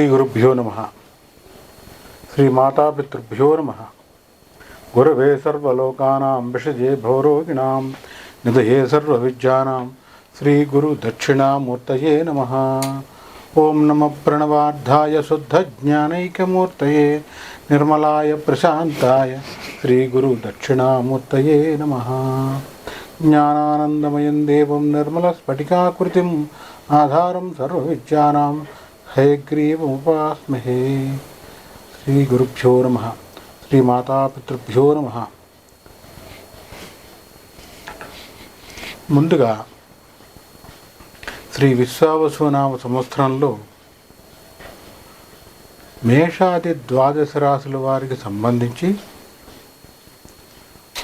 శ్రీ గురుభ్యో నమః. శ్రీ మాతాపితృభ్యో నమః. గురవే సర్వలోకానాం విషజే భవరోగిణాం నిధయే సర్వవిద్యానాం శ్రీ గురు దక్షిణామూర్తయే నమః. ఓం నమః ప్రణవార్థాయ శుద్ధ జ్ఞానైకమూర్తయే నిర్మలాయ ప్రశాంతాయ శ్రీ గురు దక్షిణామూర్తయే నమః. జ్ఞానానందమయం దేవం నిర్మల స్ఫటికాకృతిం ఆధారం సర్వవిద్యానాం హయగ్రీవముపాస్మహే. శ్రీ గురుభ్యో నమః. శ్రీ మాతాపితృభ్యో నమః. ముందుగా శ్రీ విశ్వావసునామ సంవత్సరంలో మేషాది ద్వాదశ రాశుల వారికి సంబంధించి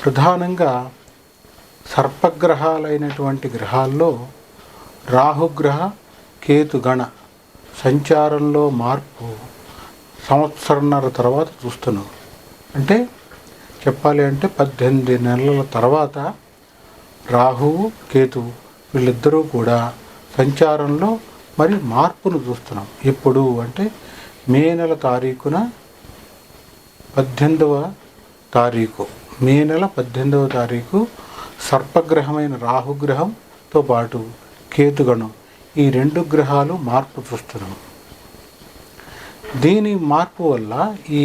ప్రధానంగా సర్పగ్రహాలైనటువంటి గ్రహాల్లో రాహుగ్రహ కేతుగణ సంచారంలో మార్పు సంవత్సరంన్నర తర్వాత చూస్తున్నాం. అంటే చెప్పాలి అంటే 18 నెలల తర్వాత రాహువు కేతువు వీళ్ళిద్దరూ కూడా సంచారంలో మరి మార్పును చూస్తున్నాం. ఎప్పుడు అంటే మే నెల తారీఖున 18వ తారీఖు మే నెల 18వ తారీఖు సర్పగ్రహమైన రాహుగ్రహంతో పాటు కేతుగణం ఈ రెండు గ్రహాలు మార్పు చూస్తున్నాం. దీని మార్పు వల్ల ఈ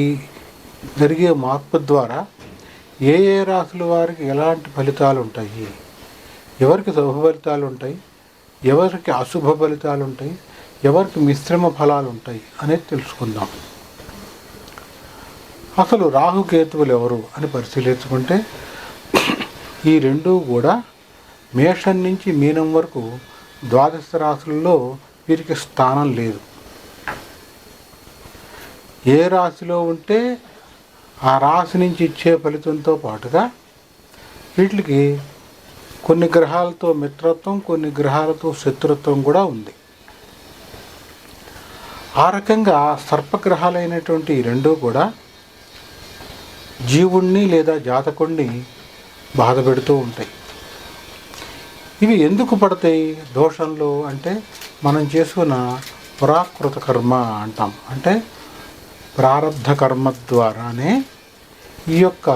జరిగే మార్పు ద్వారా ఏ ఏ రాశుల వారికి ఎలాంటి ఫలితాలు ఉంటాయి, ఎవరికి శుభ ఫలితాలు ఉంటాయి, ఎవరికి అశుభ ఫలితాలు ఉంటాయి, ఎవరికి మిశ్రమ ఫలాలు ఉంటాయి అనేది తెలుసుకుందాం. అసలు రాహుకేతువులు ఎవరు అని పరిశీలించుకుంటే ఈ రెండూ కూడా మేషం నుంచి మీనం వరకు ద్వాదశ రాశుల్లో వీరికి స్థానం లేదు. ఏ రాశిలో ఉంటే ఆ రాశి నుంచి ఇచ్చే ఫలితంతో పాటుగా వీటికి కొన్ని గ్రహాలతో మిత్రత్వం, కొన్ని గ్రహాలతో శత్రుత్వం కూడా ఉంది. ఆ రకంగా సర్పగ్రహాలైనటువంటి ఈ రెండూ కూడా జీవుణ్ణి లేదా జాతకుణ్ణి బాధ పెడుతూ ఉంటాయి. ఇవి ఎందుకు పడతాయి దోషంలో అంటే మనం చేసుకున్న పురాకృత కర్మ అంటాం. అంటే ప్రారబ్ధ కర్మ ద్వారానే ఈ యొక్క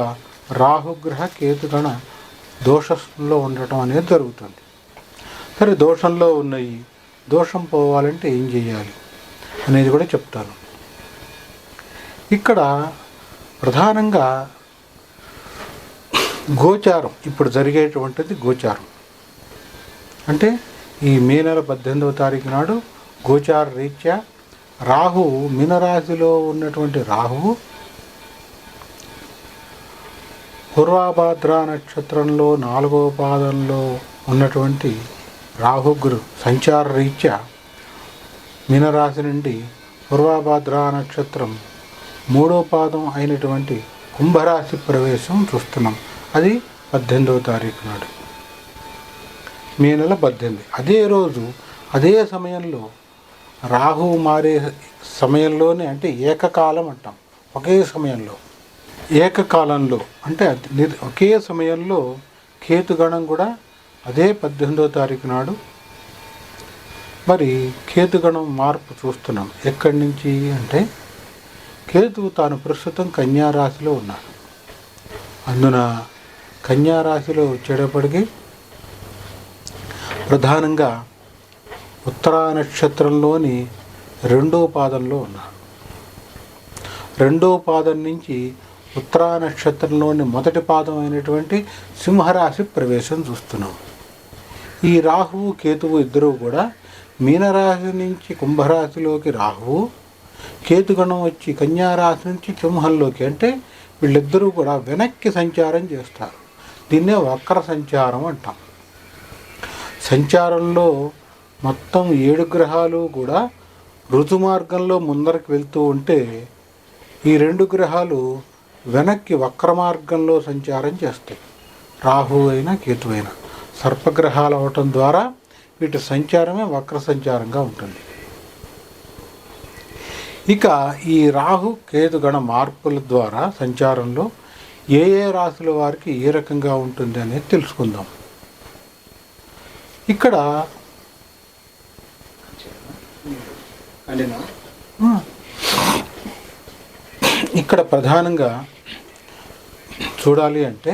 రాహుగ్రహ కేతుగణ దోషంలో ఉండటం అనేది జరుగుతుంది. సరే, దోషంలో ఉన్నాయి, దోషం పోవాలంటే ఏం చేయాలి అనేది కూడా చెప్తాను. ఇక్కడ ప్రధానంగా గోచారం ఇప్పుడు జరిగేటువంటిది గోచారం. అంటే ఈ మే నెల 18వ తారీఖు నాడు గోచార రీత్యా రాహువు మీనరాశిలో ఉన్నటువంటి రాహువు పూర్వభాద్ర నక్షత్రంలో 4వ పాదంలో ఉన్నటువంటి రాహుగురు సంచార రీత్యా మీనరాశి నుండి పూర్వభాద్ర నక్షత్రం 3వ పాదం అయినటువంటి కుంభరాశి ప్రవేశం చూస్తున్నాం. అది 18వ తారీఖు నాడు మే నెల 18. అదే రోజు అదే సమయంలో రాహువు మారే సమయంలోనే అంటే ఏకకాలం అంటాం. ఒకే సమయంలో ఏకకాలంలో అంటే ఒకే సమయంలో కేతుగణం కూడా అదే 18వ తారీఖు నాడు మరి కేతుగణం మార్పు చూస్తున్నాం. ఎక్కడి నుంచి అంటే కేతువు తాను ప్రస్తుతం కన్యారాశిలో ఉన్నాడు. అందున కన్యారాశిలో వచ్చేటప్పటికి ప్రధానంగా ఉత్తరా నక్షత్రంలోని 2వ పాదంలో ఉన్నాడు. 2వ పాదం నుంచి ఉత్తరా నక్షత్రంలోని మొదటి పాదం అయినటువంటి సింహరాశి ప్రవేశం చూస్తున్నాం. ఈ రాహువు కేతువు ఇద్దరూ కూడా మీనరాశి నుంచి కుంభరాశిలోకి రాహువు, కేతుగణం వచ్చి కన్యారాశి నుంచి సింహంలోకి, అంటే వీళ్ళిద్దరూ కూడా వెనక్కి సంచారం చేస్తారు. దీన్నే వక్ర సంచారం అంటాం. సంచారంలో మొత్తం 7 గ్రహాలు కూడా ఋతుమార్గంలో ముందరకు వెళ్తూ ఉంటే ఈ 2 గ్రహాలు వెనక్కి వక్ర మార్గంలో సంచారం చేస్తాయి. రాహు అయినా కేతు అయినా సర్పగ్రహాలు అవటం ద్వారా వీటి సంచారమే వక్ర సంచారంగా ఉంటుంది. ఇక ఈ రాహు కేతుగణ మార్పుల ద్వారా సంచారంలో ఏ ఏ రాశుల వారికి ఏ రకంగా ఉంటుంది అనేది తెలుసుకుందాం. ఇక్కడ ఇక్కడ ప్రధానంగా చూడాలి అంటే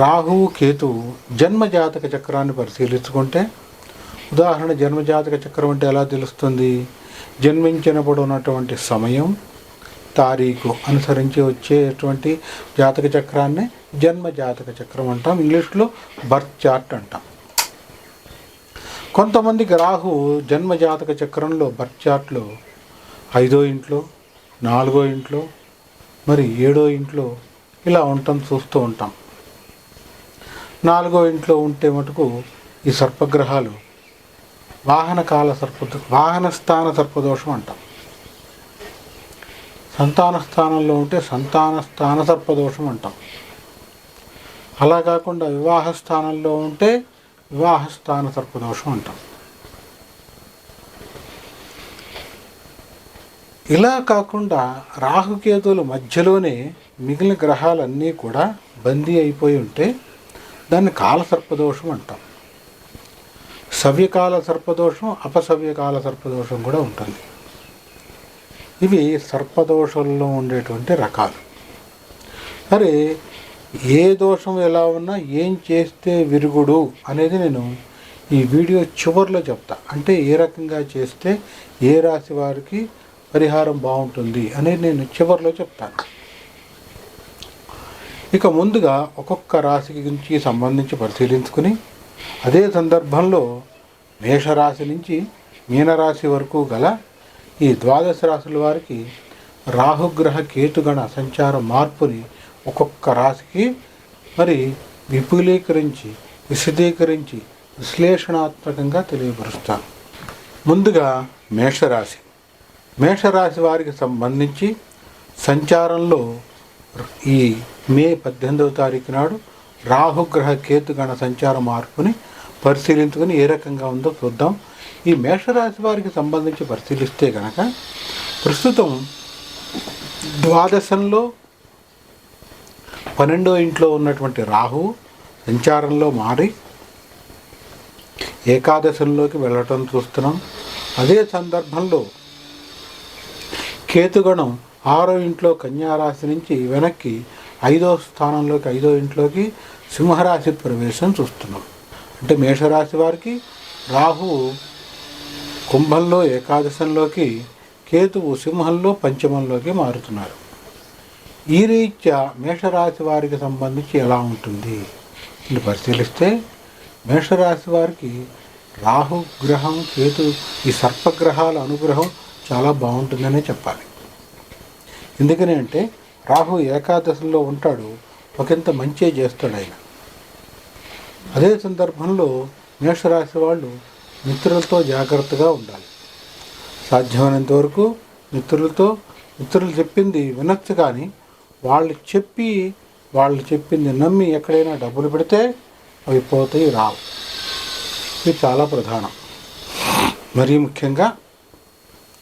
రాహువు కేతువు జన్మజాతక చక్రాన్ని పరిశీలించుకుంటే, ఉదాహరణ జన్మజాతక చక్రం అంటే ఎలా తెలుస్తుంది? జన్మించినప్పుడు ఉన్నటువంటి సమయం, తారీఖు అనుసరించి వచ్చేటువంటి జాతక చక్రాన్ని జన్మజాతక చక్రం అంటాం. ఇంగ్లీష్లో బర్త్ చార్ట్ అంటాం. కొంతమందికి రాహు జన్మజాతక చక్రంలో బర్త్ చార్ట్లో 5వ ఇంట్లో, 4వ ఇంట్లో, మరి 7వ ఇంట్లో ఇలా ఉండటం చూస్తూ ఉంటాం. 4వ ఇంట్లో ఉంటే మటుకు ఈ సర్పగ్రహాలు వాహన స్థాన సర్పదోషం అంటాం. సంతాన స్థానంలో ఉంటే సంతాన స్థాన సర్పదోషం అంటాం. అలా కాకుండా వివాహ స్థానంలో ఉంటే వివాహ స్థాన సర్పదోషం అంటాం. ఇలా కాకుండా రాహుకేతువుల మధ్యలోనే మిగిలిన గ్రహాలన్నీ కూడా బందీ అయిపోయి ఉంటే దాన్ని కాలసర్పదోషం అంటాం. సవ్యకాల సర్పదోషం, అపసవ్యకాల సర్పదోషం కూడా ఉంటుంది. ఇవి సర్పదోషంలో ఉండేటువంటి రకాలు. సరే, ఏ దోషం ఎలా ఉన్నా ఏం చేస్తే విరుగుడు అనేది నేను ఈ వీడియో చివరిలో చెప్తా. అంటే ఏ రకంగా చేస్తే ఏ రాశి వారికి పరిహారం బాగుంటుంది అనేది నేను చివరిలో చెప్తాను. ఇక ముందుగా ఒక్కొక్క రాశికి గురించి సంబంధించి పరిశీలించుకుని, అదే సందర్భంలో మేషరాశి నుంచి మీనరాశి వరకు గల ఈ 12 రాశుల వారికి రాహుగ్రహ కేతుగణ సంచార మార్పుని ఒక్కొక్క రాశికి మరి విపులీకరించి, విశదీకరించి, విశ్లేషణాత్మకంగా తెలియపరుస్తాను. ముందుగా మేషరాశి. మేషరాశి వారికి సంబంధించి సంచారంలో ఈ మే 18వ తారీఖు నాడు రాహుగ్రహ కేతుగణ సంచార మార్పుని పరిశీలించుకొని ఏ రకంగా ఉందో చూద్దాం. ఈ మేషరాశి వారికి సంబంధించి పరిశీలిస్తే కనుక ప్రస్తుతం ద్వాదశంలో 12వ ఇంట్లో ఉన్నటువంటి రాహువు సంచారంలో మారి ఏకాదశంలోకి వెళ్ళటం చూస్తున్నాం. అదే సందర్భంలో కేతుగణం 6వ ఇంట్లో కన్యారాశి నుంచి వెనక్కి 5వ స్థానంలోకి 5వ ఇంట్లోకి సింహరాశి ప్రవేశం చూస్తున్నాం. అంటే మేషరాశి వారికి రాహువు కుంభంలో ఏకాదశంలోకి, కేతువు సింహంలో పంచమంలోకి మారుతున్నారు. ఈ రీత్యా మేషరాశి వారికి సంబంధించి ఎలా ఉంటుంది అని పరిశీలిస్తే, మేషరాశి వారికి రాహు గ్రహం, కేతు ఈ సర్పగ్రహాల అనుగ్రహం చాలా బాగుంటుందనే చెప్పాలి. ఎందుకని అంటే రాహు ఏకాదశంలో ఉంటాడు, ఒకంత మంచే చేస్తాడు ఆయన. అదే సందర్భంలో మేషరాశి వాళ్ళు మిత్రులతో జాగ్రత్తగా ఉండాలి. సాధ్యమైనంత వరకు మిత్రులు చెప్పింది వినొచ్చు, కానీ వాళ్ళు చెప్పింది నమ్మి ఎక్కడైనా డబ్బులు పెడితే అవి పోతాయి, రావు. ఇది చాలా ప్రధానం. మరీ ముఖ్యంగా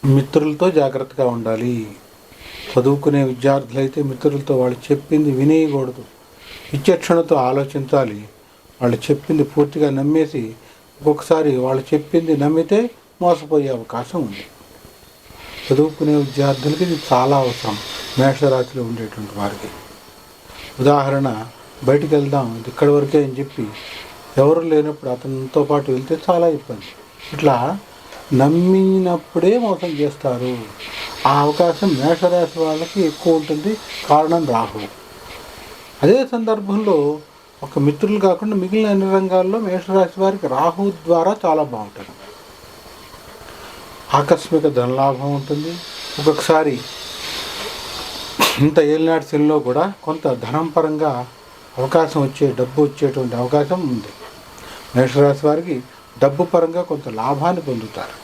మిత్రులతో జాగ్రత్తగా ఉండాలి. చదువుకునే విద్యార్థులైతే మిత్రులతో వాళ్ళు చెప్పింది వినేయకూడదు. విచక్షణతో ఆలోచించాలి. వాళ్ళు చెప్పింది పూర్తిగా నమ్మేసి ఒక్కొక్కసారి వాళ్ళు చెప్పింది నమ్మితే మోసపోయే అవకాశం ఉంది. చదువుకునే విద్యార్థులకి ఇది చాలా అవసరం. మేషరాశిలో ఉండేటువంటి వారికి ఉదాహరణ, బయటికి వెళ్దాం ఇక్కడి వరకే అని చెప్పి ఎవరు లేనప్పుడు అతనితో పాటు వెళ్తే చాలా ఇబ్బంది. ఇట్లా నమ్మినప్పుడే మోసం చేస్తారు. ఆ అవకాశం మేషరాశి వాళ్ళకి ఎక్కువ ఉంటుంది. కారణం రాహు. అదే సందర్భంలో ఒక మిత్రులు కాకుండా మిగిలిన అన్ని రంగాల్లో మేషరాశి వారికి రాహు ద్వారా చాలా బాగుంటుంది. ఆకస్మిక ధనలాభం ఉంటుంది. ఒక్కొక్కసారి ఇంత ఏలినాటి శనిలో కూడా కొంత ధనం పరంగా డబ్బు వచ్చేటువంటి అవకాశం ఉంది. మేషరాశి వారికి డబ్బు పరంగా కొంత లాభాన్ని పొందుతారు.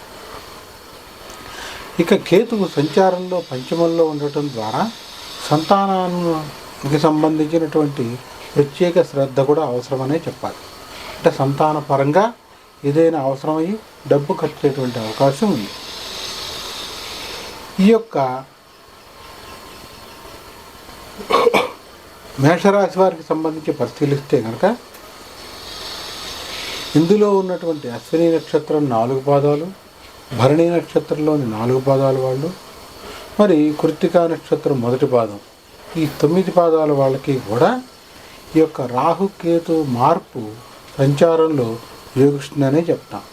ఇక కేతువు సంచారంలో పంచమంలో ఉండటం ద్వారా సంతానానికి సంబంధించినటువంటి ప్రత్యేక శ్రద్ధ కూడా అవసరమనే చెప్పాలి. అంటే సంతాన పరంగా ఏదైనా అవసరమయ్యి డబ్బు ఖర్చేటువంటి అవకాశం ఉంది. ఈ యొక్క మేషరాశి వారికి సంబంధించి పరిశీలిస్తే కనుక ఇందులో ఉన్నటువంటి అశ్విని నక్షత్రం 4 పాదాలు, భరణి నక్షత్రంలోని 4 పాదాల వాళ్ళు, మరి కృత్తికా నక్షత్రం మొదటి పాదం, ఈ 9 పాదాల వాళ్ళకి కూడా ఈ యొక్క రాహుకేతు మార్పు సంచారంలో యోగిస్తుందనే చెప్తాం.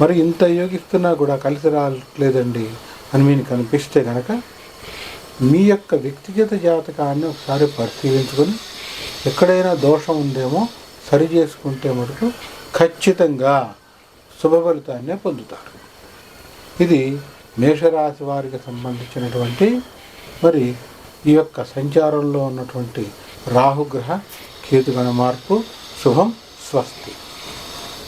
మరి ఇంత యోగిస్తున్నా కూడా కలిసి రావట్లేదండి అని మీకు అనిపిస్తే కనుక మీ యొక్క వ్యక్తిగత జాతకాన్ని ఒకసారి పరిశీలించుకొని ఎక్కడైనా దోషం ఉందేమో సరి చేసుకుంటే మటుకు ఖచ్చితంగా శుభ ఫలితాన్నే పొందుతారు. ఇది మేషరాశి వారికి సంబంధించినటువంటి మరి ఈ యొక్క సంచారంలో ఉన్నటువంటి రాహుగ్రహ కేతుగణ మార్పు. శుభం. స్వస్తి.